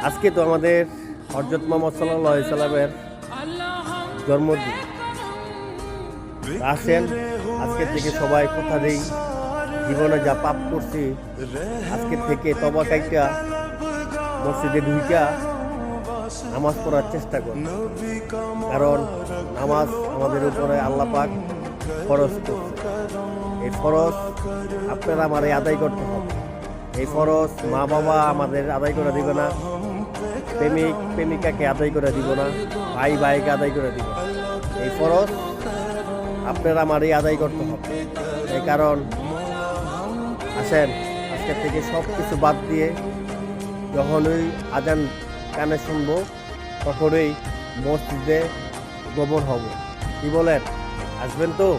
আজকে তো আমাদের হযরত মুহাম্মদ সাল্লাল্লাহু আলাইহি সাল্লামের জন্মদিন। আসেন আজকে থেকে সবাই কথা দেই, জীবনে যা পাপ করছি আজকে থেকে তওবা কাইটা মসজিদে ঢুইকা নামাজ পড়ার চেষ্টা করি। কারণ নামাজ আমাদের উপরে আল্লাহ পাক ফরজ করছে। এই ফরজ আপনারা আমারে আদায় করতে হবে। এই ফরজ মা বাবা আমাদের আদায় করে দিবে না, প্রেমিক প্রেমিকাকে আদায় করে দিব না, ভাই ভাইকে আদায় করে দিব না। এই ফরজ আপনারা আমারই আদায় করতে হবে। এই কারণ আসেন আজকের থেকে সব কিছু বাদ দিয়ে যখনই আজান কানে শুনবো তখনই মসজিদে গমন হব। কি বলেন, আসবেন তো?